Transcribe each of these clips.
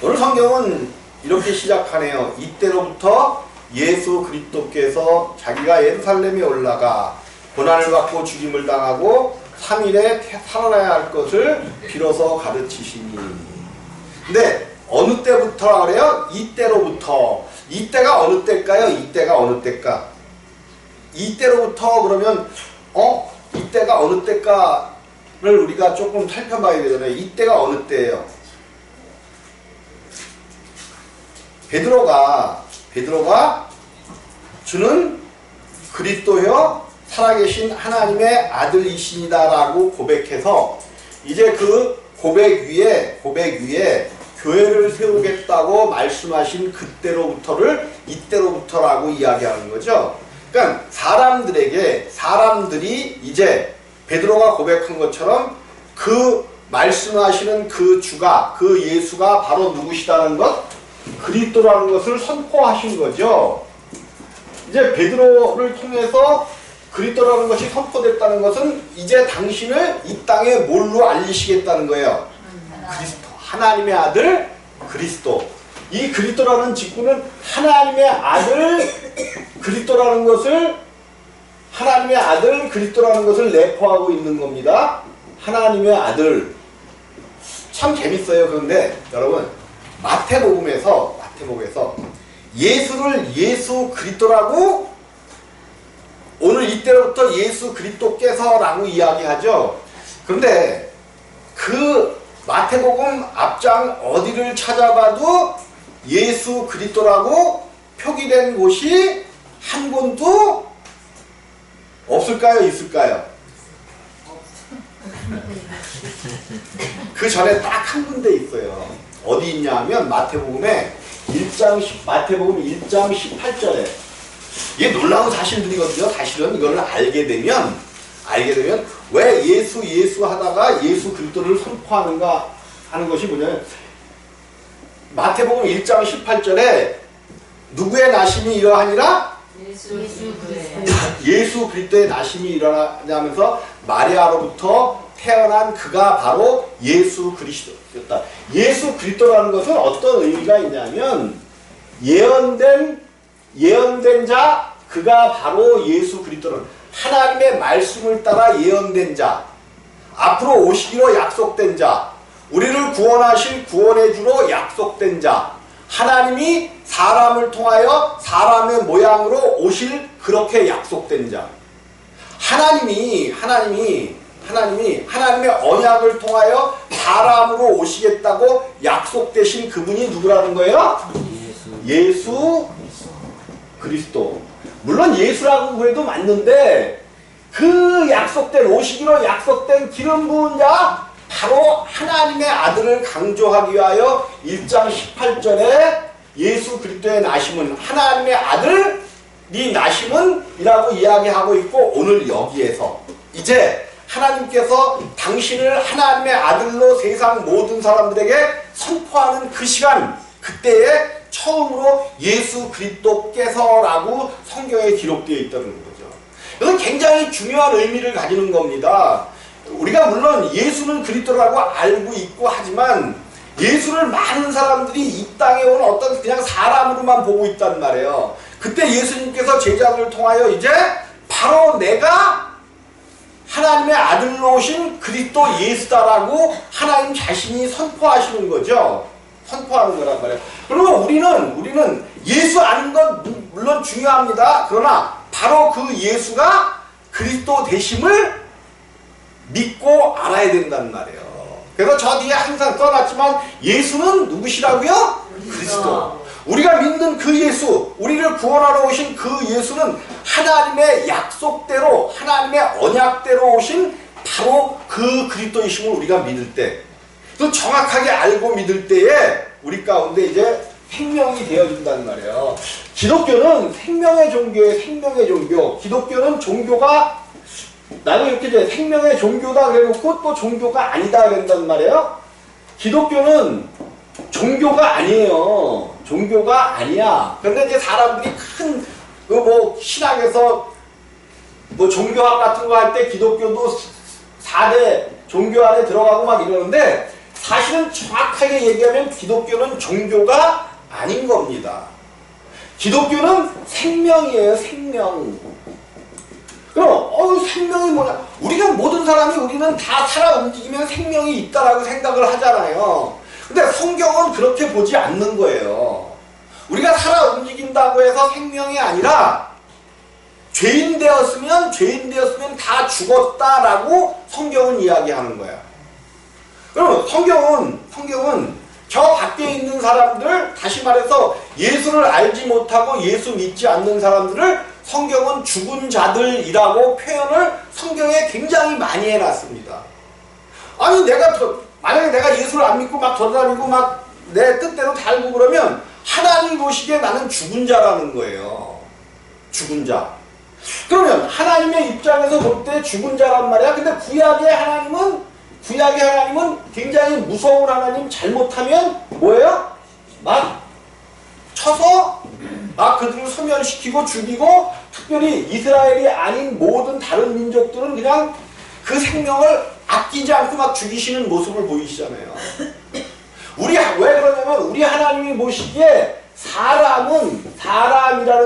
오늘 성경은 이렇게 시작하네요. 이때로부터 예수 그리스도께서 자기가 예루살렘에 올라가 고난을 받고 죽임을 당하고 3일에 살아나야 할 것을 비로소 가르치시니. 근데 어느 때부터 그래요? 이때로부터. 이때가 어느 때일까요? 이때가 어느 때일까? 이때로부터 그러면 이때가 어느 때일까를 우리가 조금 살펴봐야 되잖아요. 이때가 어느 때예요? 베드로가 주는 그리스도여 살아계신 하나님의 아들이시니다 라고 고백해서 이제 그 고백 위에 교회를 세우겠다고 말씀하신 그때로부터를 이때로부터라고 이야기하는 거죠. 그러니까 사람들이 이제 베드로가 고백한 것처럼 그 말씀하시는 그 주가, 그 예수가 바로 누구시다는 것, 그리스도라는 것을 선포하신 거죠. 이제 베드로를 통해서 그리스도라는 것이 선포됐다는 것은 이제 당신을 이 땅에 뭘로 알리시겠다는 거예요. 그리스도, 하나님의 아들 그리스도. 이 그리스도라는 직분은 하나님의 아들 그리스도라는 것을 내포하고 있는 겁니다. 하나님의 아들. 참 재밌어요. 그런데 여러분 마태복음에서 예수를 예수 그리스도라고 오늘 이때로부터 예수 그리스도께서라고 이야기하죠. 그런데 그 마태복음 앞장 어디를 찾아봐도 예수 그리스도라고 표기된 곳이 한 군도 없을까요? 있을까요? 그 전에 딱 한 군데 있어요. 어디 있냐 하면 마태복음 1장 18절에 이게 놀라운 사실들이거든요. 사실은 이걸 알게 되면 왜 예수 하다가 예수 그리스도를 선포하는가 하는 것이 뭐냐면 마태복음 1장 18절에 누구의 나심이 이러하니라? 예수 그리스도의 나심이 일어나면서 마리아로부터 태어난 그가 바로 예수 그리스도였다. 예수 그리스도라는 것은 어떤 의미가 있냐면 예언된 자, 그가 바로 예수 그리스도는 하나님의 말씀을 따라 예언된 자, 앞으로 오시기로 약속된 자, 우리를 구원하실 구원의 주로 약속된 자, 하나님이 사람을 통하여 사람의 모양으로 오실 그렇게 약속된 자, 하나님의 언약을 통하여 사람으로 오시겠다고 약속되신 그분이 누구라는 거예요? 예수 그리스도. 물론 예수라고 해도 맞는데 그 오시기로 약속된 기름 부은 자 바로 하나님의 아들을 강조하기 위하여 1장 18절에 예수 그리스도의 나심은 하나님의 아들이 나심은 이라고 이야기하고 있고, 오늘 여기에서 이제 하나님께서 당신을 하나님의 아들로 세상 모든 사람들에게 선포하는 그 시간, 그때에 처음으로 예수 그리스도께서라고 성경에 기록되어 있다는 거죠. 이건 굉장히 중요한 의미를 가지는 겁니다. 우리가 물론 예수는 그리스도라고 알고 있고 하지만 예수를 많은 사람들이 이 땅에 온 어떤 그냥 사람으로만 보고 있단 말이에요. 그때 예수님께서 제자들을 통하여 이제 바로 내가 하나님의 아들로 오신 그리스도 예수다라고 하나님 자신이 선포하시는 거죠. 선포하는 거란 말이에요. 그러면 우리는 예수 아는 건 물론 중요합니다. 그러나 바로 그 예수가 그리스도 되심을 믿고 알아야 된단 말이에요. 그래서 저 뒤에 항상 써놨지만 예수는 누구시라고요? 그리스도. 우리가 믿는 그 예수, 우리를 구원하러 오신 그 예수는 하나님의 약속대로, 하나님의 언약대로 오신 바로 그 그리스도이심을 우리가 믿을 때, 또 정확하게 알고 믿을 때에 우리 가운데 이제 생명이 되어진다는 말이에요. 기독교는 생명의 종교예요. 생명의 종교. 기독교는 종교가 나는 이렇게 돼 생명의 종교다 그래놓고 또 종교가 아니다 그런단 말이에요. 기독교는 종교가 아니에요. 종교가 아니야. 그런데 이제 사람들이 큰 신학에서 종교학 같은 거 할 때 기독교도 4대 종교 안에 들어가고 막 이러는데 사실은 정확하게 얘기하면 기독교는 종교가 아닌 겁니다. 기독교는 생명이에요. 생명. 그럼 생명이 뭐냐? 우리가 모든 사람이 우리는 다 살아 움직이면 생명이 있다라고 생각을 하잖아요. 근데 성경은 그렇게 보지 않는 거예요. 우리가 살아 움직인다고 해서 생명이 아니라 죄인 되었으면 다 죽었다라고 성경은 이야기하는 거야. 그럼 성경은 저 밖에 있는 사람들, 다시 말해서 예수를 알지 못하고 예수 믿지 않는 사람들을 성경은 죽은 자들이라고 표현을 성경에 굉장히 많이 해놨습니다. 아니 만약에 내가 예수를 안 믿고 막 돌아다니고 막 내 뜻대로 살고 그러면 하나님 보시기에 나는 죽은 자라는 거예요. 죽은 자. 그러면 하나님의 입장에서 볼 때 죽은 자란 말이야. 근데 구약의 하나님은 굉장히 무서운 하나님. 잘못하면 뭐예요? 막 쳐서 막 그들을 소멸시키고 죽이고, 특별히 이스라엘이 아닌 모든 다른 민족들은 그냥 그 생명을 아끼지 않고 막 죽이시는 모습을 보이시잖아요. 왜 그러냐면 우리 하나님이 보시기에 사람이라는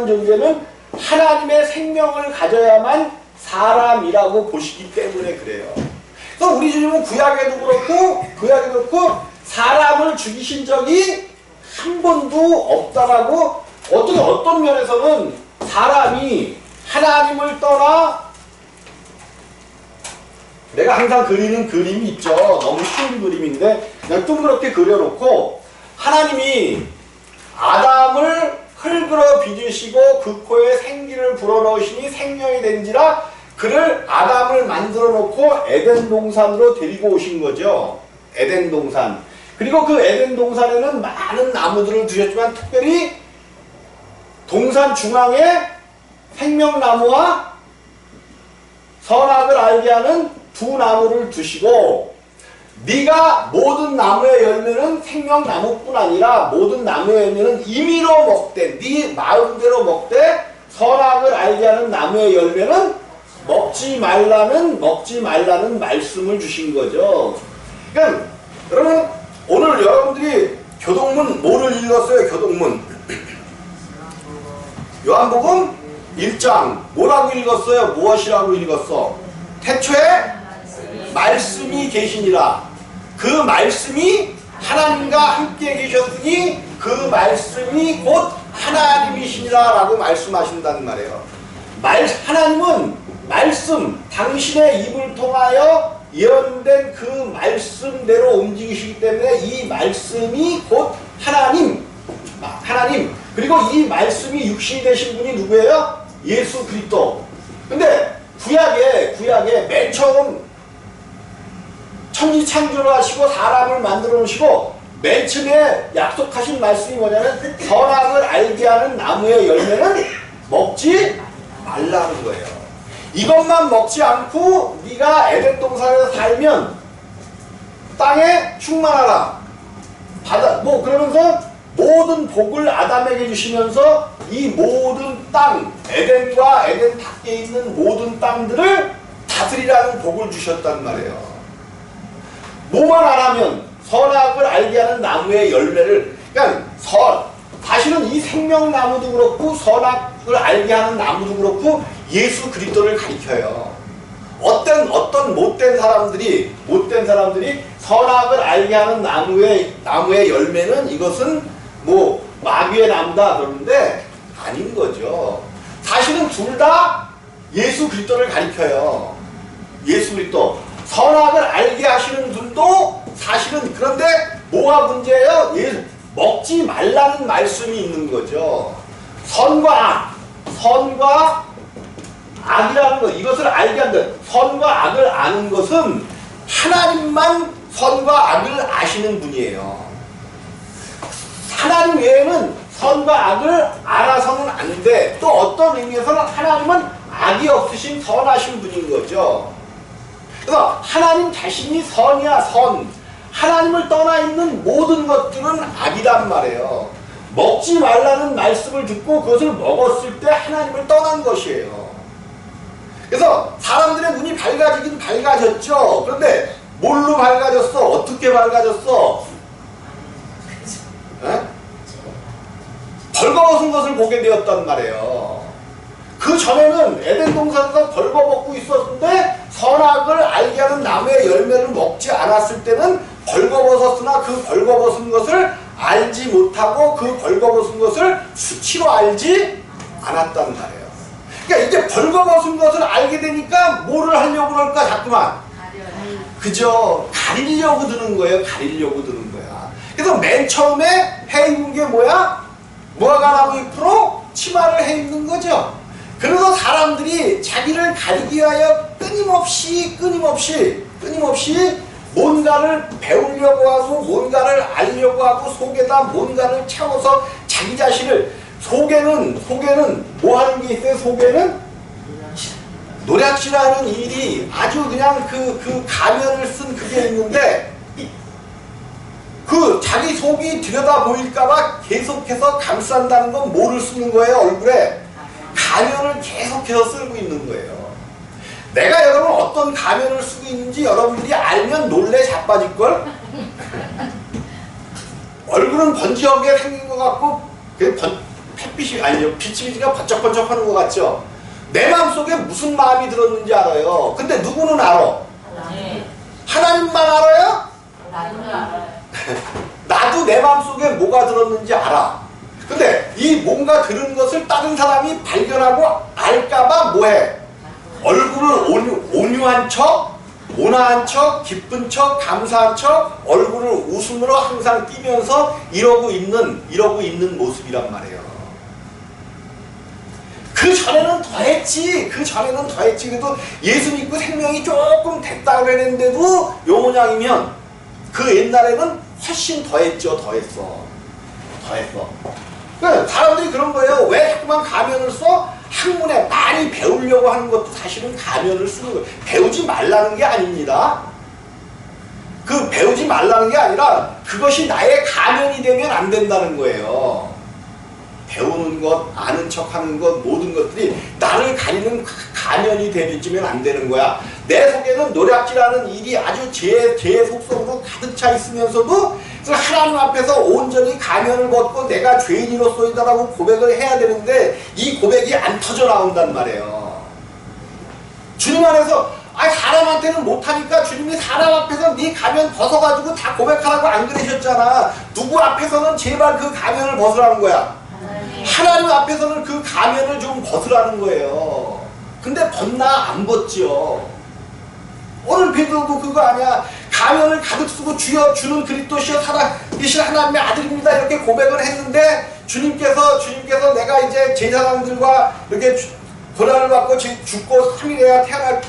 존재는 하나님의 생명을 가져야만 사람이라고 보시기 때문에 그래요. 그래서 우리 주님은 구약에도 그렇고 사람을 죽이신 적이 한 번도 없다라고, 어떤 면에서는 사람이 하나님을 떠나, 내가 항상 그리는 그림이 있죠. 너무 쉬운 그림인데 그냥 둥그렇게 그려놓고, 하나님이 아담을 흙으로 빚으시고 그 코에 생기를 불어넣으시니 생명이 된지라, 그를 아담을 만들어 놓고 에덴 동산으로 데리고 오신 거죠. 에덴 동산. 그리고 그 에덴 동산에는 많은 나무들을 두셨지만 특별히 동산 중앙에 생명나무와 선악을 알게 하는 두 나무를 두시고, 네가 모든 나무의 열매는 생명나무뿐 아니라 모든 나무의 열매는 임의로 먹되, 네 마음대로 먹되, 선악을 알게 하는 나무의 열매는 먹지 말라는 말씀을 주신 거죠. 그러니까 여러분, 오늘 여러분들이 교동문 뭐를 읽었어요? 교동문 요한복음 1장 뭐라고 읽었어요? 무엇이라고 읽었어? 태초에 말씀이 계시니라. 그 말씀이 하나님과 함께 계셨으니 그 말씀이 곧 하나님이시니라 라고 말씀하신다는 말이에요. 하나님은 말씀, 당신의 입을 통하여 예언된 그 말씀대로 움직이시기 때문에 이 말씀이 곧 하나님. 그리고 이 말씀이 육신이 되신 분이 누구예요? 예수 그리스도. 근데 구약에 맨 처음 천지 창조를 하시고 사람을 만들어 놓으시고 맨 처음에 약속하신 말씀이 뭐냐면 선악을 알게 하는 나무의 열매는 먹지 말라는 거예요. 이것만 먹지 않고 네가 에덴 동산에서 살면 땅에 충만하라. 그러면서 모든 복을 아담에게 주시면서 이 모든 땅, 에덴과 에덴 밖에 있는 모든 땅들을 다스리라는 복을 주셨단 말이에요. 뭐만 안 하면 선악을 알게 하는 나무의 열매를, 그러니까 사실은 이 생명나무도 그렇고 선악을 알게 하는 나무도 그렇고 예수 그리스도를 가리켜요. 어떤 못된 사람들이 선악을 알게 하는 나무의 열매는 이것은 뭐 마귀의 나무다 그러는데 아닌 거죠. 사실은 둘 다 예수 그리스도를 가리켜요. 예수 그리스도. 선악을 알게 하시는 분도 사실은, 그런데 뭐가 문제예요? 먹지 말라는 말씀이 있는 거죠. 선과 악이라는 것, 이것을 알게 한다. 선과 악을 아는 것은 하나님만 선과 악을 아시는 분이에요. 하나님 외에는 선과 악을 알아서는 안 돼. 또 어떤 의미에서는 하나님은 악이 없으신 선하신 분인 거죠. 그래서 하나님 자신이 선이야, 선. 하나님을 떠나 있는 모든 것들은 악이란 말이에요. 먹지 말라는 말씀을 듣고 그것을 먹었을 때 하나님을 떠난 것이에요. 그래서 사람들의 눈이 밝아지긴 밝아졌죠. 그런데 뭘로 밝아졌어? 어떻게 밝아졌어? 에? 벌거벗은 것을 보게 되었단 말이에요. 그 전에는 에덴 동산에서 벌거벗고 있었는데 선악을 알게 하는 나무의 열매를 먹지 않았을 때는 벌거벗었으나 그 벌거벗은 것을 알지 못하고 그 벌거벗은 것을 수치로 알지 않았단 말이에요. 그러니까 이제 벌거벗은 것을 알게 되니까 뭐를 하려고 그럴까 자꾸만? 그죠? 가리려고 드는 거예요. 가리려고 드는 거야. 그래서 맨 처음에 해 입은 게 뭐야? 무화과나무 잎으로 치마를 해 입는 거죠. 그래서 사람들이 자기를 가리기 위하여 끊임없이 뭔가를 배우려고 하고 뭔가를 알려고 하고 속에다 뭔가를 채워서 자기 자신을 속에는 뭐 하는 게 있어요? 속에는 노략질하는 일이 아주 그냥 그 가면을 쓴 그게 있는데 그 자기 속이 들여다 보일까봐 계속해서 감싼다는 건 뭐를 쓰는 거예요? 얼굴에 가면을 계속해서 쓰고 있는 거예요. 내가 여러분 어떤 가면을 쓰고 있는지 여러분들이 알면 놀래 자빠질걸? 얼굴은 번지하게 생긴 것 같고 햇빛이 아니요 빛이 번쩍번쩍 하는 것 같죠? 내 마음속에 무슨 마음이 들었는지 알아요. 근데 누구는 알아? 하나님만 알아요? 나도 내 마음속에 뭐가 들었는지 알아. 근데 이 뭔가 들은 것을 다른 사람이 발견하고 알까봐 뭐해? 얼굴을 온유한 척, 온화한 척, 기쁜 척, 감사한 척, 얼굴을 웃음으로 항상 띄면서 이러고 있는 모습이란 말이에요. 그 전에는 더했지. 그래도 예수 믿고 생명이 조금 됐다 그랬는데도 요 모양이면 그 옛날에는 훨씬 더했죠. 더했어. 그러니까 사람들이 그런 거예요. 왜 자꾸만 가면을 써? 학문에 많이 배우려고 하는 것도 사실은 가면을 쓰는 거예요. 배우지 말라는 게 아닙니다. 그 배우지 말라는 게 아니라 그것이 나의 가면이 되면 안 된다는 거예요. 배우는 것, 아는 척하는 것, 모든 것들이 나를 가리는 가면이 되면 안 되는 거야. 내 속에는 노략질하는 일이 아주 제 속성으로 가득 차 있으면서도 하나님 앞에서 온전히 가면을 벗고 내가 죄인으로서이다라고 고백을 해야 되는데 이 고백이 안 터져 나온단 말이에요. 주님 안에서 사람한테는 못하니까 주님이 사람 앞에서 네 가면 벗어가지고 다 고백하라고 안 그러셨잖아. 누구 앞에서는 제발 그 가면을 벗으라는 거야. 하나님 앞에서는 그 가면을 좀 벗으라는 거예요. 근데 벗나? 안 벗지요. 오늘 베드로도 그거 아니야. 가면을 가득 쓰고 주여 주는 그리스도시여 살아계신 하나님의 아들입니다 이렇게 고백을 했는데 주님께서 내가 이제 제사장들과 이렇게 고난을 받고 죽고 3일에야 태어날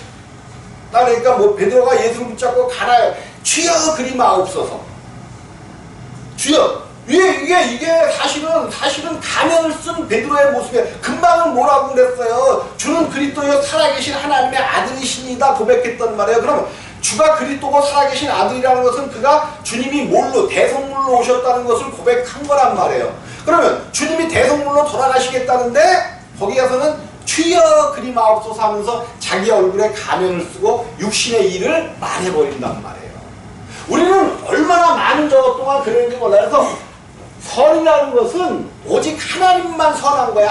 그러니까 뭐 베드로가 예수를 붙잡고 가라요. 주여 그리 마옵소서. 주여. 이게 사실은 가면을 쓴 베드로의 모습이에요. 금방은 뭐라고 그랬어요? 주는 그리스도여 살아계신 하나님의 아들이시니다 고백했단 말이에요. 그러면 주가 그리스도고 살아계신 아들이라는 것은 그가 주님이 뭘로 대성물로 오셨다는 것을 고백한 거란 말이에요. 그러면 주님이 대성물로 돌아가시겠다는데 거기 가서는 주여 그리 마옵소서 하면서 자기 얼굴에 가면을 쓰고 육신의 일을 말해버린단 말이에요. 우리는 얼마나 많은 저 동안 그랬는지 몰라요. 그래서 선이라는 것은 오직 하나님만 선한 거야.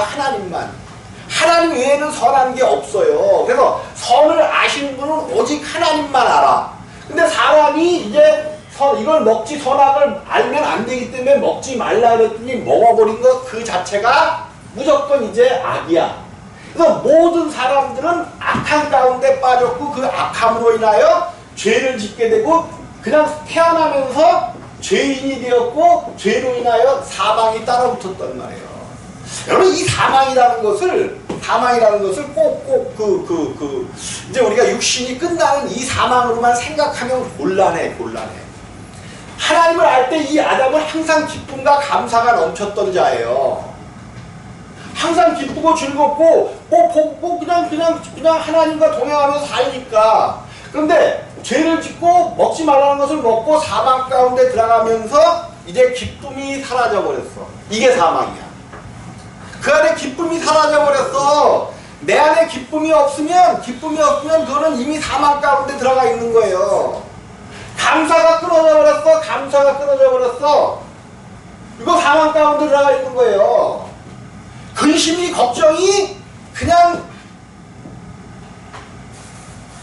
하나님 외에는 선한 게 없어요. 그래서 선을 아시는 분은 오직 하나님만 알아. 근데 사람이 이제 이걸 먹지 선악을 알면 안 되기 때문에 먹지 말라 그랬더니 먹어버린 것 그 자체가 무조건 이제 악이야. 그래서 모든 사람들은 악한 가운데 빠졌고 그 악함으로 인하여 죄를 짓게 되고 그냥 태어나면서 죄인이 되었고 죄로 인하여 사망이 따라붙었단 말이에요. 여러분 이 사망이라는 것을 꼭 이제 우리가 육신이 끝나는 이 사망으로만 생각하면 곤란해. 하나님을 알 때 이 아담은 항상 기쁨과 감사가 넘쳤던 자예요. 항상 기쁘고 즐겁고 그냥 하나님과 동행하면서 살니까. 그런데 죄를 짓고 먹지 말라는 것을 먹고 사망 가운데 들어가면서 이제 기쁨이 사라져 버렸어. 이게 사망이야. 그 안에 기쁨이 사라져 버렸어. 내 안에 기쁨이 없으면 그거는 이미 사망 가운데 들어가 있는 거예요. 감사가 끊어져 버렸어. 감사가 끊어져 버렸어. 이거 사망 가운데 들어가 있는 거예요. 근심이 걱정이 그냥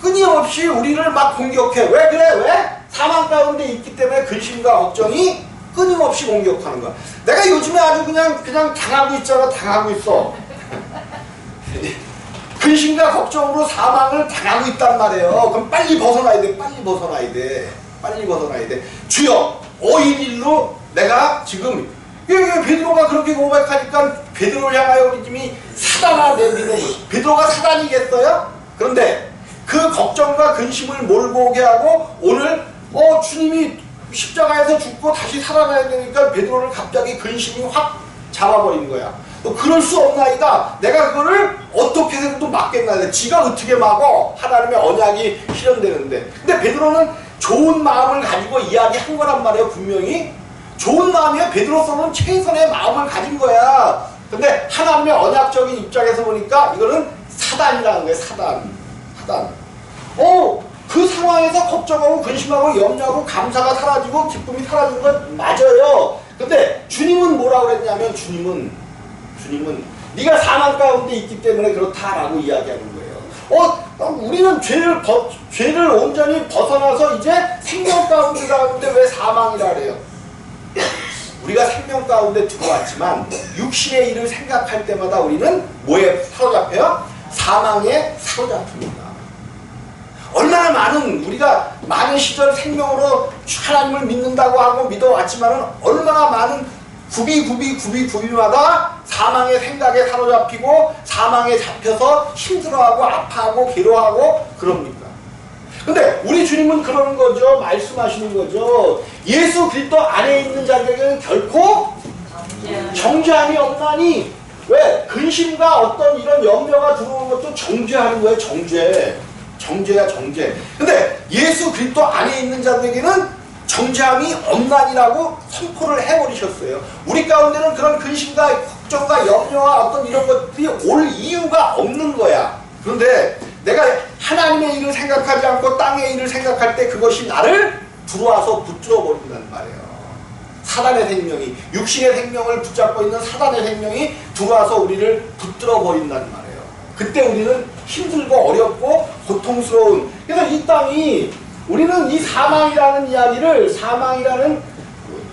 끊임없이 우리를 막 공격해. 왜 그래? 왜? 사망 가운데 있기 때문에 근심과 걱정이 끊임없이 공격하는 거야. 내가 요즘에 아주 그냥 당하고 있잖아. 당하고 있어. 근심과 걱정으로 사망을 당하고 있단 말이에요. 그럼 빨리 벗어나야 돼. 빨리 벗어나야 돼. 빨리 벗어나야 돼. 주여, 5.11로 내가 지금 베드로가 그렇게 고백하니까 베드로를 향하여 우리 님이 사단아 내 믿음. 베드로가 사단이겠어요? 그런데 그 걱정과 근심을 몰고 오게 하고 오늘 주님이 십자가에서 죽고 다시 살아나야 되니까 베드로를 갑자기 근심이 확 잡아버린 거야. 그럴 수 없나이다. 내가 그거를 어떻게 해서도 막겠나. 지가 어떻게 막어? 하나님의 언약이 실현되는데. 근데 베드로는 좋은 마음을 가지고 이야기한 거란 말이에요. 분명히 좋은 마음이야. 베드로서는 최선의 마음을 가진 거야. 근데 하나님의 언약적인 입장에서 보니까 이거는 사단이라는 거예요. 사단. 그 상황에서 걱정하고 근심하고 염려하고 감사가 사라지고 기쁨이 사라진 건 맞아요. 근데 주님은 뭐라고 그랬냐면 주님은 네가 사망 가운데 있기 때문에 그렇다라고 이야기하는 거예요. 우리는 죄를 온전히 벗어나서 이제 생명 가운데 들어왔는데 왜 사망이라 그래요? 우리가 생명 가운데 들어왔지만 육신의 일을 생각할 때마다 우리는 뭐에 사로잡혀요? 사망에 사로잡힙니다. 얼마나 우리가 많은 시절 생명으로 하나님을 믿는다고 하고 믿어왔지만은 얼마나 많은 구비마다 사망의 생각에 사로잡히고 사망에 잡혀서 힘들어하고 아파하고 괴로워하고 그럽니까? 근데 우리 주님은 그러는 거죠. 말씀하시는 거죠. 예수 그리스도 안에 있는 자들에게는 결코 정죄함이 없나니. 왜? 근심과 어떤 이런 염려가 들어오는 것도 정죄하는 거예요. 정죄야 정죄. 근데 예수 그리스도 안에 있는 자들에게는 정죄함이 없나니라고 선포를 해버리셨어요. 우리 가운데는 그런 근심과 걱정과 염려와 어떤 이런 것들이 올 이유가 없는 거야. 그런데 내가 하나님의 일을 생각하지 않고 땅의 일을 생각할 때 그것이 나를 들어와서 붙들어 버린단 말이에요. 사단의 생명이, 육신의 생명을 붙잡고 있는 사단의 생명이 들어와서 우리를 붙들어 버린단 말이에요. 그때 우리는 힘들고 어렵고 고통스러운. 그래서 이 땅이 우리는 이 사망이라는 이야기를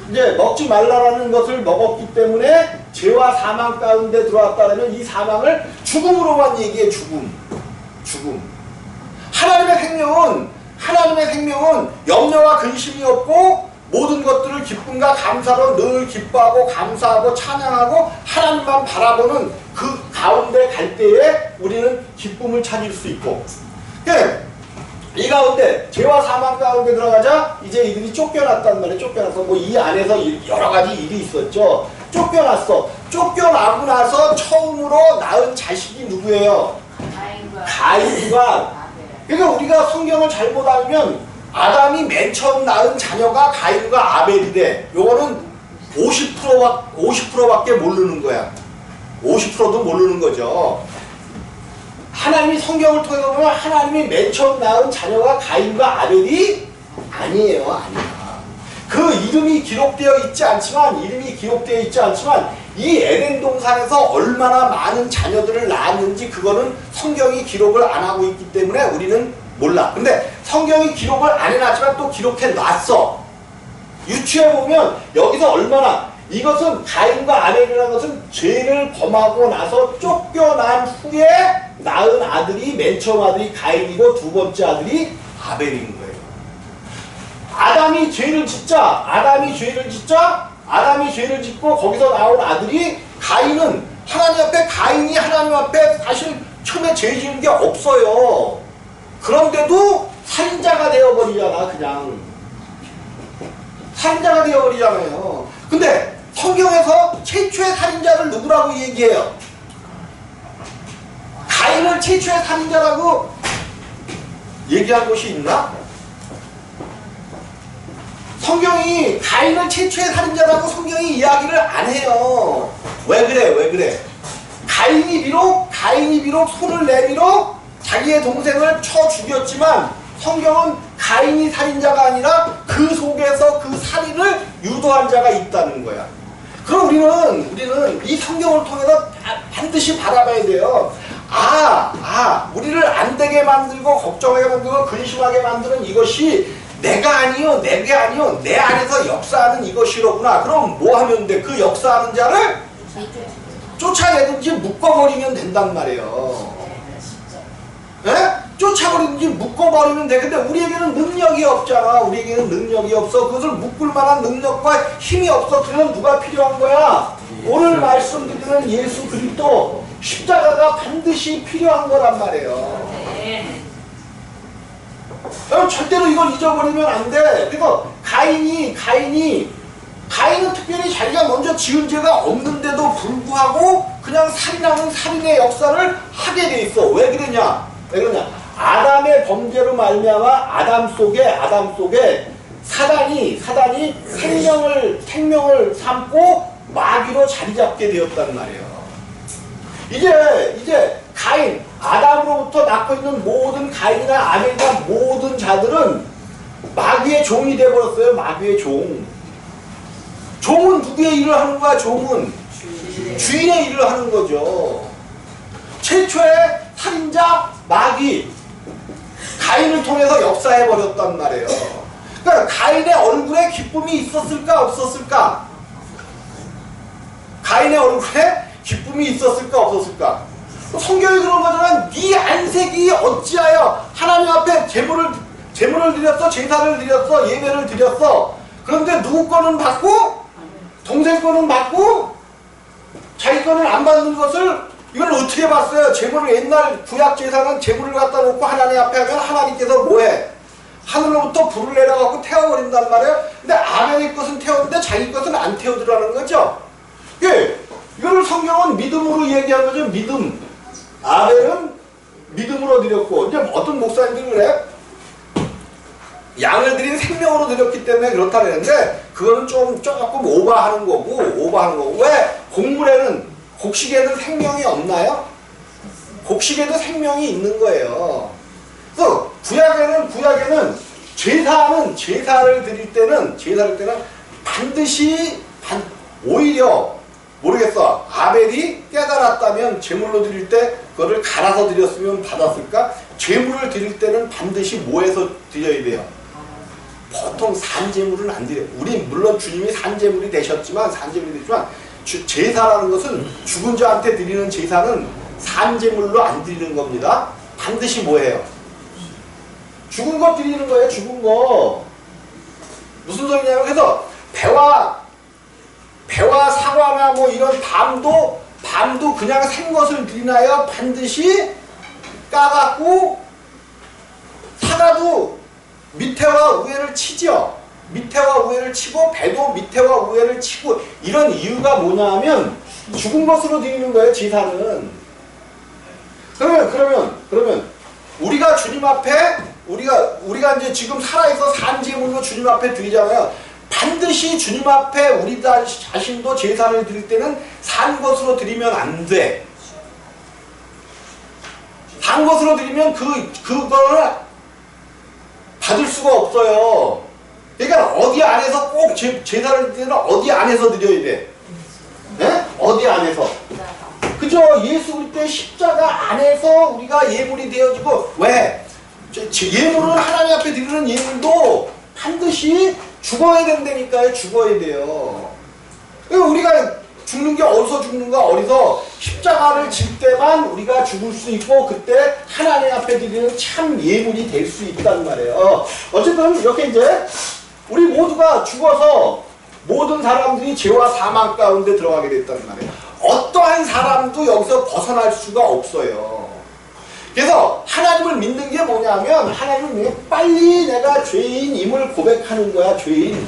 이제 먹지 말라라는 것을 먹었기 때문에 죄와 사망 가운데 들어왔다면 이 사망을 죽음으로만 얘기해. 죽음. 하나님의 생명은 염려와 근심이 없고 모든 것들을 기쁨과 감사로 늘 기뻐하고 감사하고 찬양하고 하나님만 바라보는 그 가운데 갈 때에 우리는 기쁨을 찾을 수 있고. 이 가운데 죄와 사망 가운데 들어가자 이제 이들이 쫓겨났단 말이에요. 쫓겨나서 이 안에서 여러 가지 일이 있었죠. 쫓겨나고 나서 처음으로 낳은 자식이 누구예요? 가인과. 그러니까 우리가 성경을 잘못 알면 아담이 맨 처음 낳은 자녀가 가인과 아벨이래. 요거는 50%밖에 모르는 거야. 50%도 모르는 거죠. 하나님이 성경을 통해 보면 하나님이 맨 처음 낳은 자녀가 가인과 아벨이 아니에요. 그 이름이 기록되어 있지 않지만 이 에덴 동산에서 얼마나 많은 자녀들을 낳았는지 그거는 성경이 기록을 안 하고 있기 때문에 우리는 몰라. 근데 성경이 기록을 안 해놨지만 또 기록해 놨어. 유추해 보면 여기서 얼마나 이것은 가인과 아벨이라는 것은 죄를 범하고 나서 쫓겨난 후에 낳은 아들이 맨 처음 아들이 가인이고 두 번째 아들이 아벨인 거예요. 아담이 죄를 짓고 거기서 나온 아들이 가인은 가인이 하나님 앞에 사실 처음에 죄 지은 게 없어요. 그런데도 살인자가 되어버리잖아. 그냥 살인자가 되어버리잖아요. 근데 성경에서 최초의 살인자를 누구라고 얘기해요? 가인을 최초의 살인자라고 얘기한 곳이 있나? 성경이 가인을 최초의 살인자라고 성경이 이야기를 안 해요. 왜 그래? 가인이 비록 손을 내밀어 자기의 동생을 쳐 죽였지만 성경은 가인이 살인자가 아니라 그 속에서 그 살인을 유도한 자가 있다는 거야. 그럼 우리는 이 성경을 통해서 반드시 바라봐야 돼요. 우리를 안 되게 만들고 걱정하게 만들고 근심하게 만드는 이것이 내가 아니요, 내가 아니요, 내 안에서 역사하는 이것이로구나. 그럼 뭐 하면 돼? 그 역사하는 자를 쫓아내든지 묶어버리면 된단 말이에요. 예? 쫓아버리든지 묶어버리면 돼. 근데 우리에게는 능력이 없잖아. 우리에게는 능력이 없어. 그것을 묶을 만한 능력과 힘이 없어. 그래서 누가 필요한 거야? 오늘 말씀드리는 예수 그리스도 십자가가 반드시 필요한 거란 말이에요. 여러분 절대로 이걸 잊어버리면 안 돼. 그래서 가인은 특별히 자기가 먼저 지은 죄가 없는데도 불구하고 그냥 살인하는 살인의 역사를 하게 돼 있어. 왜 그러냐? 아담의 범죄로 말미암아 아담 속에 사단이 생명을 삼고 마귀로 자리 잡게 되었단 말이에요. 이제 아담으로부터 낳고 있는 모든 가인이나 아벨이나 모든 자들은 마귀의 종이 되어버렸어요. 마귀의 종. 종은 누구의 일을 하는 거야? 종은 주인의 일을 하는 거죠. 최초의 살인자 마귀 가인을 통해서 역사해버렸단 말이에요. 그러니까 가인의 얼굴에 기쁨이 있었을까 없었을까? 가인의 얼굴에 기쁨이 있었을까 없었을까? 성경이 그런 거잖아. 네 안색이 어찌하여 하나님 앞에 제물을 드렸어, 제사를 드렸어, 예배를 드렸어. 그런데 누구 거는 받고 동생 거는 받고 자기 거는 안 받는 것을 이걸 어떻게 봤어요? 제물을 옛날 구약 제사는 제물을 갖다 놓고 하나님 앞에 하면 하나님께서 뭐해? 하늘로부터 불을 내려갖고 태워버린단 말이에요. 근데 아벨의 것은 태웠는데 자기 것은 안 태워주라는 거죠. 예, 이거를 성경은 믿음으로 얘기한 거죠. 믿음. 아벨은 믿음으로 드렸고, 이제 어떤 목사님들이 그래? 양을 드린 생명으로 드렸기 때문에 그렇다 그랬는데 그거는 조금 오버하는 거고. 왜? 곡식에는 생명이 없나요? 곡식에도 생명이 있는 거예요. 그래서 구약에는 제사를 드릴 때는 반드시 오히려 모르겠어. 아벨이 깨달았다면 제물로 드릴 때 그거를 갈아서 드렸으면 받았을까? 제물을 드릴 때는 반드시 뭐해서 드려야 돼요? 보통 산제물은 안 드려요. 우리 물론 주님이 산제물이 되셨지만 제사라는 것은 죽은 자한테 드리는 제사는 산제물로 안 드리는 겁니다. 반드시 뭐예요? 죽은 거 드리는 거예요. 죽은 거. 무슨 소리냐면 그래서 배와 사과나 뭐 이런 밤도 그냥 생것을 드리나요? 반드시 까갖고 사과도 밑에와 우에를 치죠. 밑에와 우에를 치고 배도 밑에와 우에를 치고 이런 이유가 뭐냐 하면 죽은 것으로 드리는 거예요. 제사는. 그러면 우리가 주님 앞에 우리가 이제 지금 살아있어 산제물로 주님 앞에 드리잖아요. 반드시 주님 앞에 우리 자신도 제사를 드릴 때는 산 것으로 드리면 안 돼. 산 것으로 드리면 그거를 받을 수가 없어요. 그러니까 어디 안에서 꼭 제사를 드릴 때는 어디 안에서 드려야 돼? 네? 어디 안에서? 그죠? 예수 그리스도의 십자가 안에서 우리가 예물이 되어지고 왜? 예물은 하나님 앞에 드리는 예물도 반드시 죽어야 된다니까요. 죽어야 돼요. 우리가 죽는 게 어디서 죽는가? 어디서 십자가를 질 때만 우리가 죽을 수 있고 그때 하나님 앞에 드리는 참 예물이 될 수 있단 말이에요. 어쨌든 이렇게 이제 우리 모두가 죽어서 모든 사람들이 죄와 사망 가운데 들어가게 됐단 말이에요. 어떠한 사람도 여기서 벗어날 수가 없어요. 그래서 하나님을 믿는 게 뭐냐면 하나님을 믿는 게 빨리 내가 죄인임을 고백하는 거야. 죄인.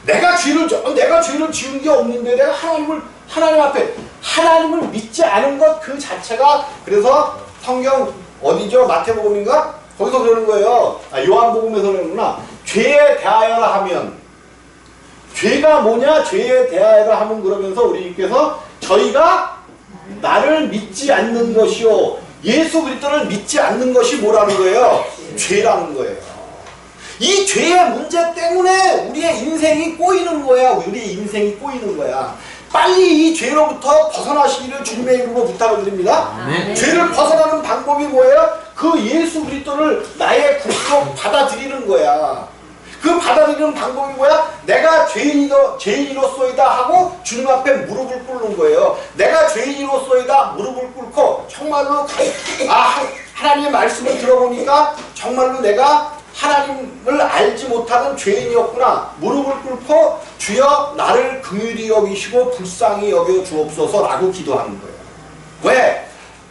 내가 죄를 지은 게 없는데 내가 하나님 앞에 하나님을 믿지 않은 것 그 자체가 그래서 성경 어디죠? 마태복음인가? 거기서 그러는 거예요. 요한복음에서 그러는구나. 죄에 대하여라 하면 죄가 뭐냐? 죄에 대하여라 하면 그러면서 우리님께서 저희가 나를 믿지 않는 것이요 예수 그리스도를 믿지 않는 것이 뭐라는 거예요? 죄라는 거예요. 이 죄의 문제 때문에 우리의 인생이 꼬이는 거야. 우리의 인생이 꼬이는 거야. 빨리 이 죄로부터 벗어나시기를 주님의 이름으로 부탁을 드립니다. 죄를 벗어나는 방법이 뭐예요? 그 예수 그리스도를 나의 구주로 받아들이는 거야. 그 받아들이는 방법이 뭐야? 내가 죄인이로소이다 하고 주님 앞에 무릎을 꿇는 거예요. 내가 죄인이로소이다 무릎을 꿇고 정말로 하나님의 말씀을 들어보니까 정말로 내가 하나님을 알지 못하는 죄인이었구나. 무릎을 꿇고 주여 나를 긍휼히 여기시고 불쌍히 여겨 주옵소서라고 기도하는 거예요. 왜?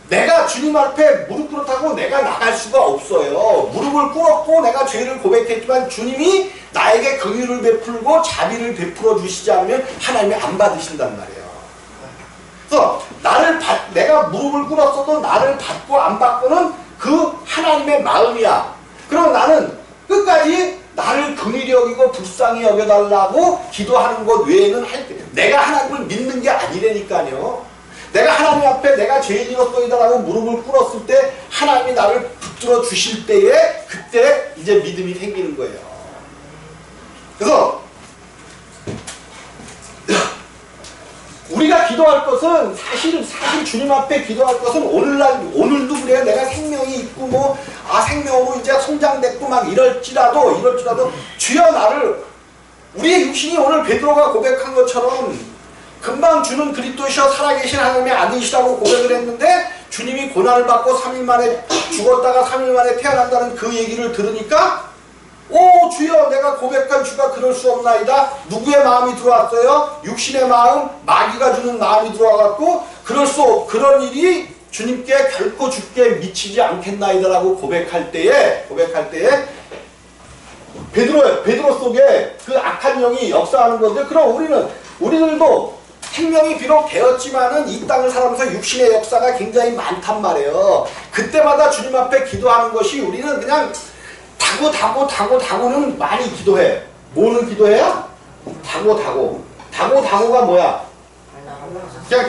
내가 주님 앞에 무릎 꿇었다고 내가 나갈 수가 없어요. 무릎을 꿇었고 내가 죄를 고백했지만 주님이 나에게 긍휼을 베풀고 자비를 베풀어 주시지 않으면 하나님이 안 받으신단 말이에요. 그래서 내가 무릎을 꿇었어도 나를 받고 안 받고는 그 하나님의 마음이야. 그럼 나는 끝까지 나를 긍휼히 여기고 불쌍히 여겨달라고 기도하는 것 외에는 내가 하나님을 믿는 게 아니라니까요. 내가 하나님 앞에 내가 죄인이었소이다라고 무릎을 꿇었을 때 하나님이 나를 붙들어 주실 때에 그때 이제 믿음이 생기는 거예요. 그래서 우리가 기도할 것은 사실 주님 앞에 기도할 것은 오늘도 그래요. 내가 생명이 있고 생명으로 이제 성장됐고 막 이럴지라도 주여 나를 우리의 육신이 오늘 베드로가 고백한 것처럼 금방 주는 그리스도시여 살아계신 하나님의 아들이시라고 고백을 했는데 주님이 고난을 받고 3일 만에 죽었다가 3일 만에 태어난다는 그 얘기를 들으니까 오 주여 내가 고백한 주가 그럴 수 없나이다. 누구의 마음이 들어왔어요? 육신의 마음, 마귀가 주는 마음이 들어와갖고 그런 일이 주님께 결코 죽게 미치지 않겠나이다 라고 고백할 때에 베드로 속에 그 악한 영이 역사하는 건데 그럼 우리들도 생명이 비록 되었지만은 이 땅을 살아가면서 육신의 역사가 굉장히 많단 말이에요. 그때마다 주님 앞에 기도하는 것이 우리는 그냥 다고는 많이 기도해. 뭐는 기도해요? 다고가 뭐야? 그냥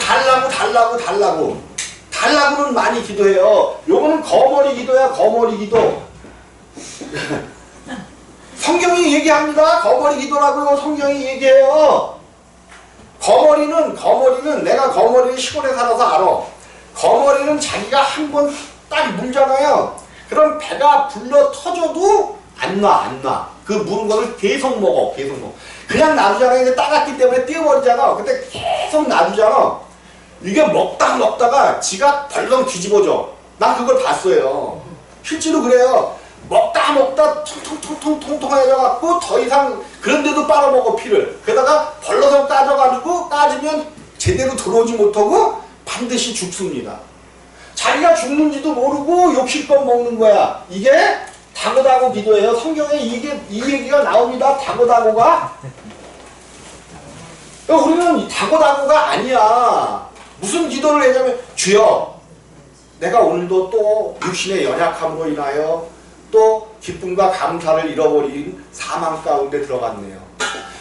달라고는 많이 기도해요. 요거는 거머리 기도야. 거머리 기도. 성경이 얘기합니다. 거머리 기도라고 성경이 얘기해요. 거머리는 내가 거머리를 시골에 살아서 알아. 거머리는 자기가 한 번 딱 물잖아요. 그럼 배가 불러 터져도 안 놔. 그 무는 거를 계속 먹어. 그냥 놔두잖아. 이제 따갑기 때문에 띄워버리잖아. 근데 계속 놔두잖아. 이게 먹다가 지가 벌렁 뒤집어져. 난 그걸 봤어요. 실제로 그래요. 먹다 통통해져갖고 더 이상 그런데도 빨아먹어 피를. 게다가 벌러덩 따지면 제대로 들어오지 못하고 반드시 죽습니다. 자기가 죽는지도 모르고 욕실껏 먹는 거야. 이게 다고 기도예요. 성경에 이 얘기가 나옵니다. 다고가. 우리는 다고가 아니야. 무슨 기도를 하냐면 주여 내가 오늘도 또 육신의 연약함으로 인하여 또 기쁨과 감사를 잃어버린 사망 가운데 들어갔네요.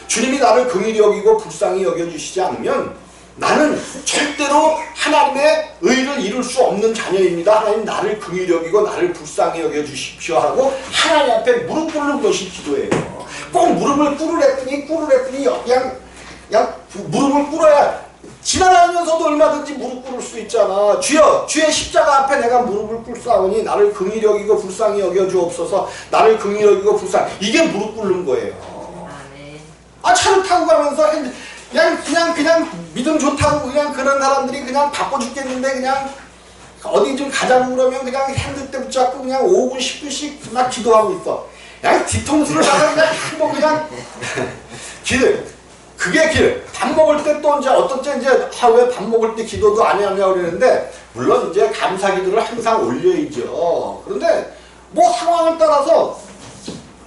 주님이 나를 긍휼히 여기고 불쌍히 여겨주시지 않으면 나는 절대로 하나님의 의를 이룰 수 없는 자녀입니다. 하나님 나를 긍휼히 여기고 나를 불쌍히 여겨주십시오 하고 하나님 앞에 무릎 꿇는 것이 기도예요. 꼭 무릎을 꿇으랬더니 그냥 무릎을 꿇어야 지나다니면서도 얼마든지 무릎 꿇을 수 있잖아. 주여 주의 십자가 앞에 내가 무릎을 꿇사오니 나를 긍휼히 여기고 불쌍히 여겨주옵소서. 나를 긍휼히 여기고 불쌍히. 이게 무릎 꿇는 거예요. 차를 타고 가면서 그냥 믿음 좋다고 그냥 그런 사람들이 그냥 바빠 죽겠는데 그냥 어디 좀 가자고 그러면 그냥 핸들 때 붙잡고 그냥 5분 10분씩 막 기도하고 있어. 그냥 뒤통수를 하고 그냥 그게 길. 밥 먹을 때 또 이제 어떤 때 이제 왜 밥 먹을 때 기도도 안 하냐고 그러는데 물론 이제 감사 기도를 항상 올려야죠. 그런데 뭐 상황을 따라서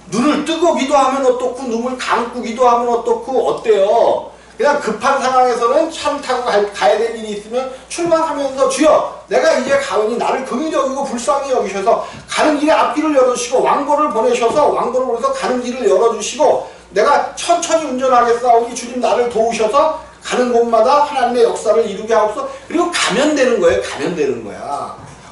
눈을 뜨고 기도하면 어떻고 눈을 감고 기도하면 어떻고 어때요? 그냥 급한 상황에서는 차를 타고 가야 될 일이 있으면 출발하면서 주여 내가 이제 가오니 나를 긍휼히 여기고 불쌍히 여기셔서 가는 길에 앞길을 열어주시고 왕고를 보내셔서 가는 길을 열어주시고 내가 천천히 운전하겠사오니 주님 나를 도우셔서 가는 곳마다 하나님의 역사를 이루게 하옵소서. 그리고 가면 되는 거예요.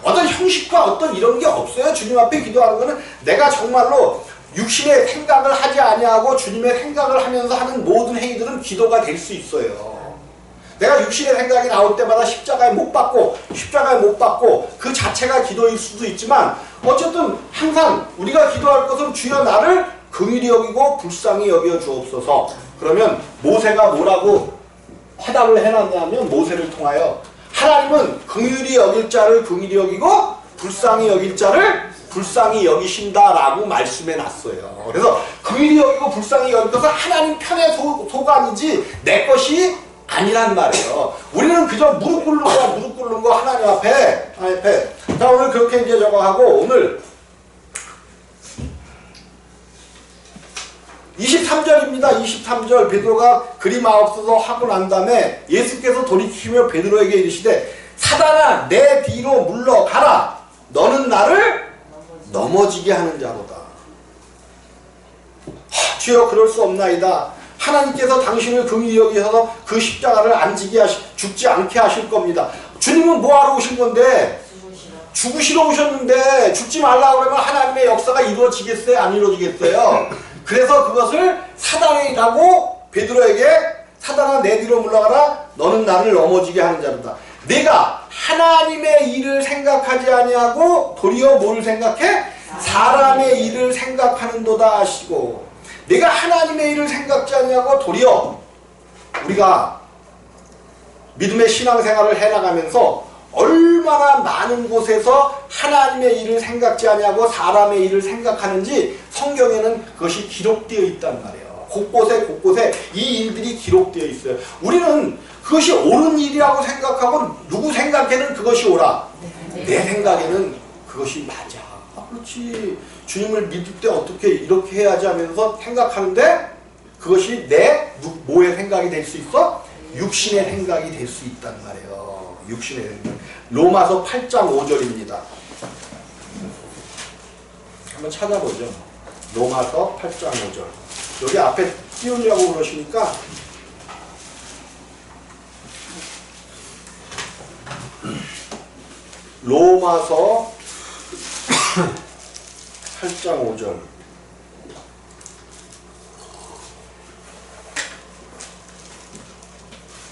어떤 형식과 어떤 이런 게 없어요. 주님 앞에 기도하는 거는 내가 정말로 육신의 생각을 하지 아니하고 주님의 생각을 하면서 하는 모든 행위들은 기도가 될 수 있어요. 내가 육신의 생각이 나올 때마다 십자가에 못 박고 그 자체가 기도일 수도 있지만 어쨌든 항상 우리가 기도할 것은 주여 나를 긍휼히 여기고 불쌍히 여겨 주옵소서. 그러면 모세가 뭐라고 화답을 해놨냐면 모세를 통하여 하나님은 긍휼히 여길 자를 긍휼히 여기고 불쌍히 여길 자를 불쌍히 여기신다라고 말씀해 놨어요. 그래서 긍휼히 여기고 불쌍히 여기고서 하나님 편의 소관이지 내 것이 아니란 말이에요. 우리는 그저 무릎 꿇는 거 하나님 앞에. 자, 오늘 그렇게 이제 저거 하고 오늘 23절입니다. 23절 베드로가 그리마옵소서 하고 난 다음에 예수께서 돌이키며 베드로에게 이르시되 사단아 내 뒤로 물러가라. 너는 나를 넘어지게 하는 자로다. 주여 그럴 수 없나이다. 하나님께서 당신을 긍휼히 여기셔서 그 십자가를 안 지게 죽지 않게 하실 겁니다. 주님은 뭐하러 오신 건데? 죽으시러 오셨는데 죽지 말라고 그러면 하나님의 역사가 이루어지겠어요? 안 이루어지겠어요? 그래서 그것을 사단이라고 베드로에게 사단아 내 뒤로 물러가라. 너는 나를 넘어지게 하는 자로다. 내가 하나님의 일을 생각하지 아니하고 도리어 뭘 생각해? 사람의 일을 생각하는도다 하시고 내가 하나님의 일을 생각지 아니하고 도리어 우리가 믿음의 신앙생활을 해나가면서 얼마나 많은 곳에서 하나님의 일을 생각지 아니하고 사람의 일을 생각하는지 성경에는 그것이 기록되어 있단 말이에요. 곳곳에 이 일들이 기록되어 있어요. 우리는 그것이 옳은 일이라고 생각하고 누구 생각에는 그것이 옳아. 내 생각에는 그것이 맞아. 그렇지. 주님을 믿을 때 어떻게 이렇게 해야지 하면서 생각하는데 그것이 내 뭐의 생각이 될 수 있어? 육신의 생각이 될 수 있단 말이에요. 육신의 생각. 로마서 8장 5절입니다. 한번 찾아보죠. 로마서 8장 5절. 여기 앞에 띄우려고 그러시니까 로마서 8장 5절.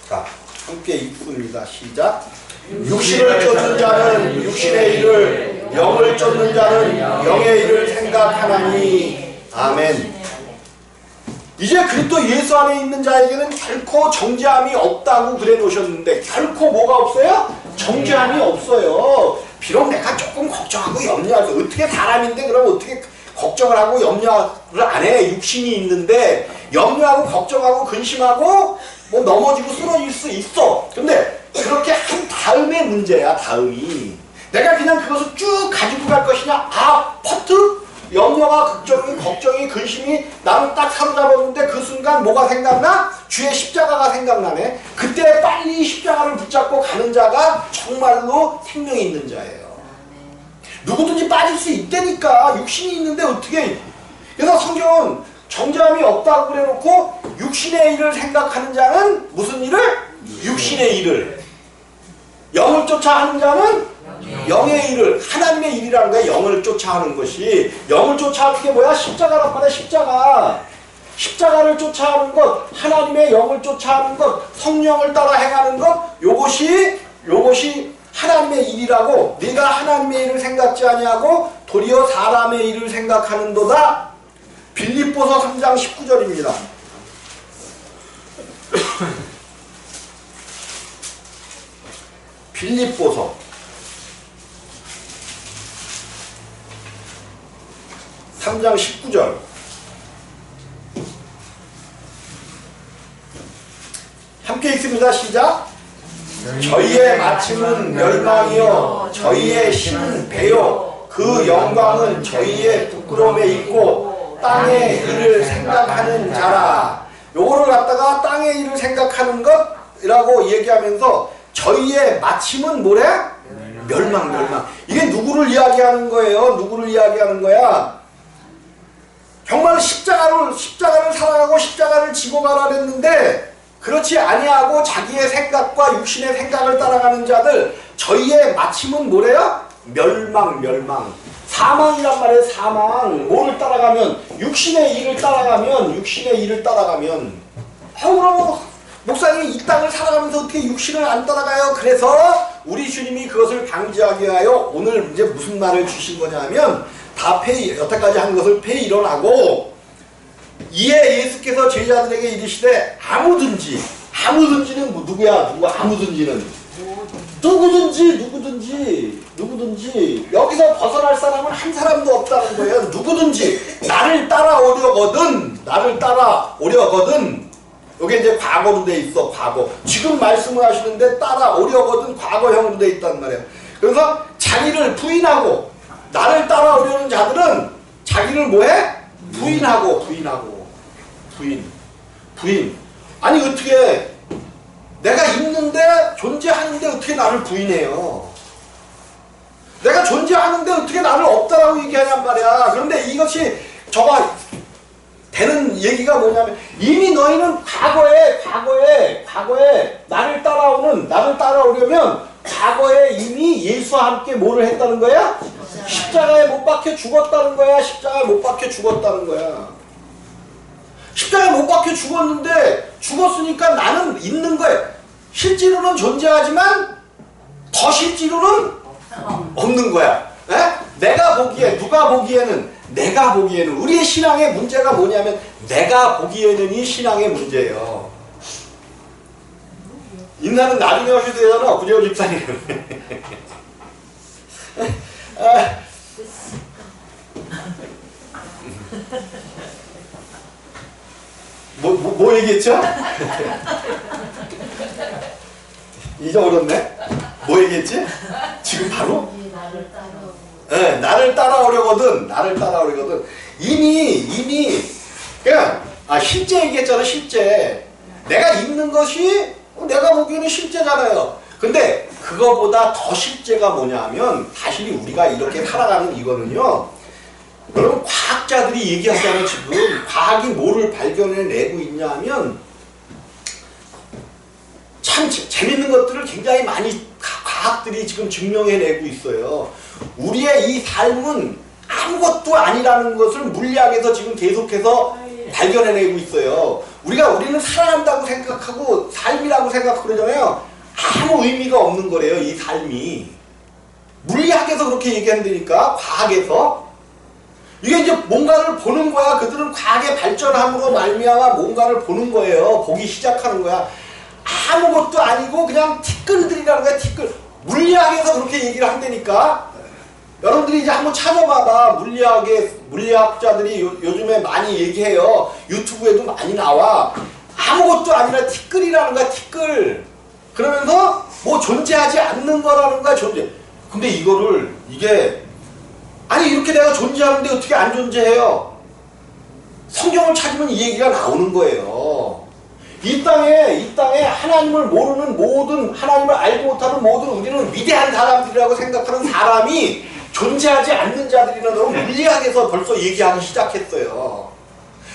자, 함께 읽습니다. 시작. 육신을 쫓는 자는 육신의 일을, 영을 쫓는 자는 영의 일을 생각하나니. 아멘. 이제 그리스도 예수 안에 있는 자에게는 결코 정죄함이 없다고 그래 놓으셨는데 결코 뭐가 없어요? 정죄함이 없어요. 비록 내가 조금 걱정하고 염려하고 어떻게 사람인데 그럼 어떻게 걱정을 하고 염려를 안 해. 육신이 있는데 염려하고 걱정하고 근심하고 뭐 넘어지고 쓰러질 수 있어. 근데 그렇게 한 다음의 문제야. 다음이 내가 그냥 그것을 쭉 가지고 갈 것이냐. 퍼뜩 염려가 걱정이 근심이 나를 딱 사로잡았는데 그 순간 뭐가 생각나? 주의 십자가가 생각나네. 그때 빨리 십자가를 붙잡고 가는 자가 정말로 생명이 있는 자예요. 누구든지 빠질 수 있다니까. 육신이 있는데 어떻게. 그래서 성경은 정죄함이 없다고 그래놓고 육신의 일을 생각하는 자는 무슨 일을? 육신의 일을. 영을 쫓아 하는 자는 영의 일을. 하나님의 일이라는 거야. 영을 쫓아하는 것이. 영을 쫓아하는 게 뭐야? 십자가란 말이야. 십자가. 십자가를 쫓아하는 것, 하나님의 영을 쫓아하는 것, 성령을 따라 행하는 것, 요것이 하나님의 일이라고. 네가 하나님의 일을 생각지 아니하고 도리어 사람의 일을 생각하는도다. 빌립보서 3장 19절입니다. 빌립보서 3장 19절. 함께 읽습니다. 시작. 저희의 마침은 멸망이요 저희의 신은 배요 그 영광은 저희의 부끄러움에 있고 땅의 일을 생각하는 자라. 요거를 갖다가 땅의 일을 생각하는 것이라고 얘기하면서 저희의 마침은 뭐래? 멸망. 이게 누구를 이야기하는 거예요? 누구를 이야기하는 거야? 정말 십자가를 살아가고 십자가를 지고 가라 그랬는데 그렇지 아니하고 자기의 생각과 육신의 생각을 따라가는 자들, 저희의 마침은 뭐래요? 멸망. 사망이란 말이에요. 사망. 뭐를 따라가면 육신의 일을 따라가면 그럼 목사님이 이 땅을 살아가면서 어떻게 육신을 안 따라가요? 그래서 우리 주님이 그것을 방지하기 위하여 오늘 이제 무슨 말을 주신 거냐면 다 여태까지 한 것을 폐일어나고 이에 예수께서 제자들에게 이르시되 아무든지는 누구야? 누구든지 여기서 벗어날 사람은 한 사람도 없다는 거예요. 누구든지 나를 따라오려거든 여기 이제 과거로 돼 있어. 과거. 지금 말씀을 하시는데 따라오려거든 과거형으로 돼 있단 말이에요. 그래서 자기를 부인하고 나를 따라오려는 자들은 자기를 뭐해? 부인. 아니 어떻게 내가 있는데 존재하는데 어떻게 나를 부인해요? 내가 존재하는데 어떻게 나를 없다라고 얘기하냔 말이야. 그런데 이것이 되는 얘기가 뭐냐면 이미 너희는 과거에 나를 따라오려면 과거에 이미 예수와 함께 뭐를 했다는 거야? 십자가에 못 박혀 죽었다는 거야. 십자가에 못 박혀 죽었는데 죽었으니까 나는 있는 거야. 실제로는 존재하지만 더 실제로는 없는 거야. 누가 보기에는 우리의 신앙의 문제가 뭐냐면 내가 보기에는이 신앙의 문제예요. 인사는 나중에 하셔도 되잖아. 그죠 집사님? 뭐 얘기했죠? 잊어버렸네? 뭐 얘기했지? 지금 바로? 나를 따라오려거든. 이미 그냥 실제 얘기했잖아. 실제 내가 있는 것이 내가 보기에는 실제잖아요. 근데 그거보다 더 실제가 뭐냐면 사실 우리가 이렇게 살아가는 이거는요, 여러분 과학자들이 얘기하잖아요. 지금 과학이 뭐를 발견해내고 있냐면 참 재밌는 것들을 굉장히 많이 과학들이 지금 증명해내고 있어요. 우리의 이 삶은 아무것도 아니라는 것을 물리학에서 지금 계속해서 발견해내고 있어요. 우리는 살아간다고 생각하고 삶이라고 생각하고 그러잖아요. 아무 의미가 없는 거래요. 이 삶이. 물리학에서 그렇게 얘기한다니까. 과학에서. 이게 이제 뭔가를 보는 거야. 그들은 과학의 발전함으로 말미암아 뭔가를 보는 거예요. 보기 시작하는 거야. 아무것도 아니고 그냥 티끌들이라는 거야. 티끌. 물리학에서 그렇게 얘기를 한다니까. 여러분들이 이제 한번 찾아봐봐. 물리학자들이 요즘에 많이 얘기해요. 유튜브에도 많이 나와. 아무것도 아니라 티끌이라는 거야. 티끌. 그러면서 뭐 존재하지 않는 거라는 거야. 존재. 근데 이게 아니 이렇게 내가 존재하는데 어떻게 안 존재해요? 성경을 찾으면 이 얘기가 나오는 거예요. 이 땅에 하나님을 모르는 모든, 하나님을 알지 못하는 모든 우리는 위대한 사람들이라고 생각하는 사람이 존재하지 않는 자들이라고 물리학에서 벌써 얘기하기 시작했어요.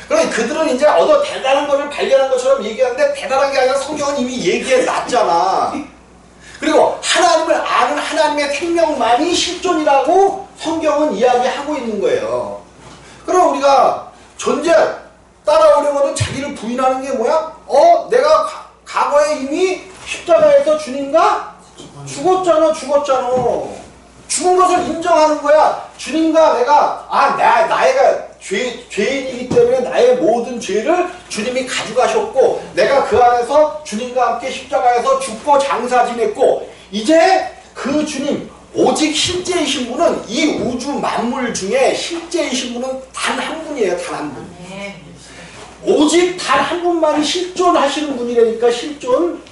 그러니까 그들은 이제 대단한 것을 발견한 것처럼 얘기하는데 대단한 게 아니라 성경은 이미 얘기해 놨잖아. 그리고 하나님을 아는 하나님의 생명만이 실존이라고 성경은 이야기하고 있는 거예요. 그럼 우리가 따라오려거든 자기를 부인하는 게 뭐야? 내가 과거에 이미 십자가에서 주님과 죽었잖아. 죽은 것을 인정하는 거야. 주님과 나가 죄인이기 때문에 나의 모든 죄를 주님이 가져가셨고 내가 그 안에서 주님과 함께 십자가에서 죽고 장사 지냈고 이제 그 주님 오직 실제이신 분은 이 우주 만물 중에 실제이신 분은 단 한 분이에요. 단 한 분. 오직 단 한 분만이 실존하시는 분이라니까. 실존.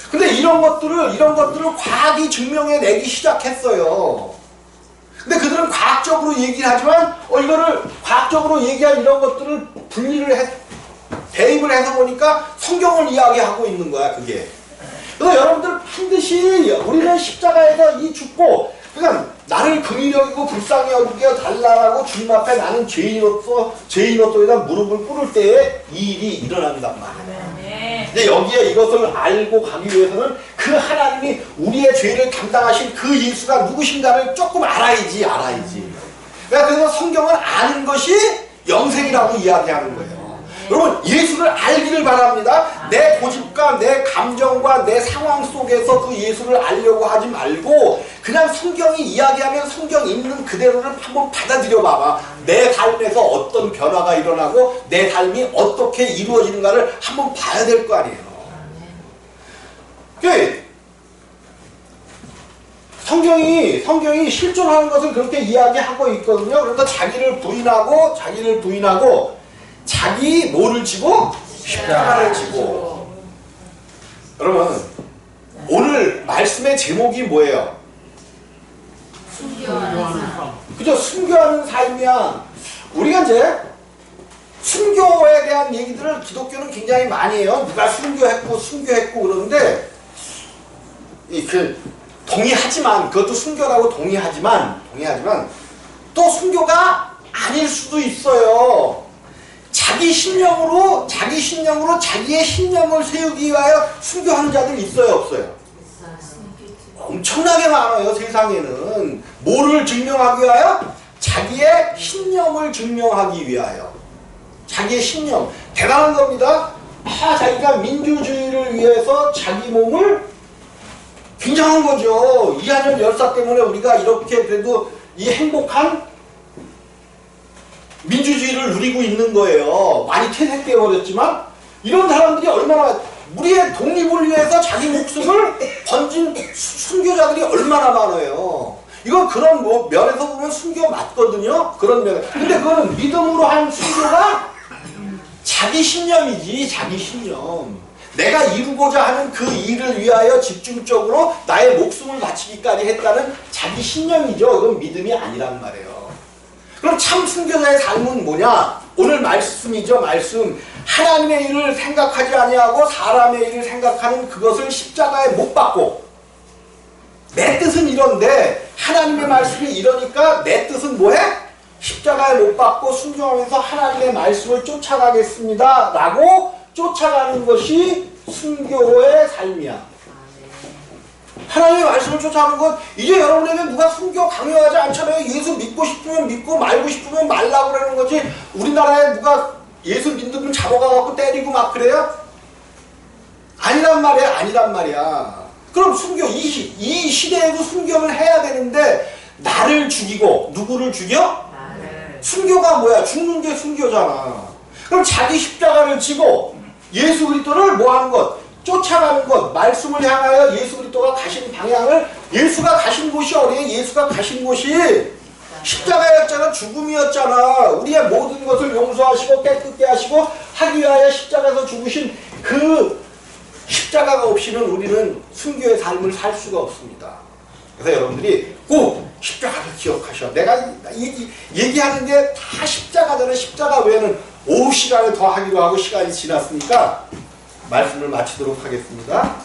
근데 이런 것들을 과학이 증명해내기 시작했어요. 근데 그들은 과학적으로 얘기를 하지만 이거를 과학적으로 얘기한 이런 것들을 대입을 해서 보니까 성경을 이야기하고 있는 거야. 그게. 그래서 여러분들 반드시 우리는 십자가에서 이 죽고 그러니까 나를 긍휼히 여기고 불쌍히 여기게 달라고 주님 앞에 나는 죄인으로서 무릎을 꿇을 때에 이 일이 일어난단 말이에요. 근데 여기에 이것을 알고 가기 위해서는 그 하나님이 우리의 죄를 담당하신 그 예수가 누구신가를 조금 알아야지. 그래서 성경은 아는 것이 영생이라고 이야기하는 거예요. 여러분 예수를 알기를 바랍니다. 내 고집과 내 감정과 내 상황 속에서 그 예수를 알려고 하지 말고 그냥 성경이 이야기하면 성경 있는 그대로를 한번 받아들여 봐봐. 내 삶에서 어떤 변화가 일어나고 내 삶이 어떻게 이루어지는가를 한번 봐야 될 거 아니에요. 성경이 실존하는 것을 그렇게 이야기하고 있거든요. 그래서 자기를 부인하고 자기 뭐를 지고? 십자가를 지고. 여러분 오늘 말씀의 제목이 뭐예요? 순교하는 삶. 그죠? 순교하는 삶이야. 우리가 이제 순교에 대한 얘기들을 기독교는 굉장히 많이 해요. 누가 순교했고 그러는데 동의하지만 그것도 순교라고 동의하지만 또 순교가 아닐 수도 있어요. 자기 신념으로 자기의 신념을 세우기 위하여 순교하는 자들 있어요, 없어요? 엄청나게 많아요, 세상에는. 뭐를 증명하기 위하여? 자기의 신념을 증명하기 위하여. 자기의 신념. 대단한 겁니다. 자기가 민주주의를 위해서 자기 몸을 굉장한 거죠. 이한열 열사 때문에 우리가 이렇게 그래도 이 행복한 민주주의를 누리고 있는 거예요. 많이 퇴색되어 버렸지만 이런 사람들이 얼마나 우리의 독립을 위해서 자기 목숨을 던진 순교자들이 얼마나 많아요. 이건 그런 면에서 보면 순교 맞거든요. 그런 면에. 근데 그거는 믿음으로 한 순교가 자기 신념이지. 자기 신념. 내가 이루고자 하는 그 일을 위하여 집중적으로 나의 목숨을 바치기까지 했다는 자기 신념이죠. 그건 믿음이 아니란 말이에요. 그럼 참 순교자의 삶은 뭐냐? 오늘 말씀이죠. 말씀. 하나님의 일을 생각하지 아니하고 사람의 일을 생각하는 그것을 십자가에 못 박고. 내 뜻은 이런데 하나님의 말씀이 이러니까 내 뜻은 뭐해? 십자가에 못 박고 순종하면서 하나님의 말씀을 쫓아가겠습니다 라고 쫓아가는 것이 순교의 삶이야. 하나님의 말씀을 쫓아가는 것, 이제 여러분에게 누가 순교 강요하지 않잖아요. 예수 믿고 싶으면 믿고 말고 싶으면 말라고 그러는 거지. 우리나라에 누가 예수 믿으면 잡아가갖고 때리고 막 그래요? 아니란 말이야. 그럼 순교, 이 시대에도 순교를 해야 되는데 나를 죽이고 누구를 죽여? 순교가 뭐야? 죽는 게 순교잖아. 그럼 자기 십자가를 지고 예수 그리스도를 뭐 하는 것? 쫓아가는 것, 말씀을 향하여 예수 그리스도가 가신 방향을, 예수가 가신 곳이 어디에? 예수가 가신 곳이 십자가였잖아. 죽음이었잖아. 우리의 모든 것을 용서하시고 깨끗게 하시고 하기 위하여 십자가에서 죽으신 그 십자가가 없이는 우리는 순교의 삶을 살 수가 없습니다. 그래서 여러분들이 꼭 십자가를 기억하셔. 내가 얘기하는 게 다 십자가잖아. 십자가 외에는 오후 시간을 더 하기로 하고 시간이 지났으니까 말씀을 마치도록 하겠습니다.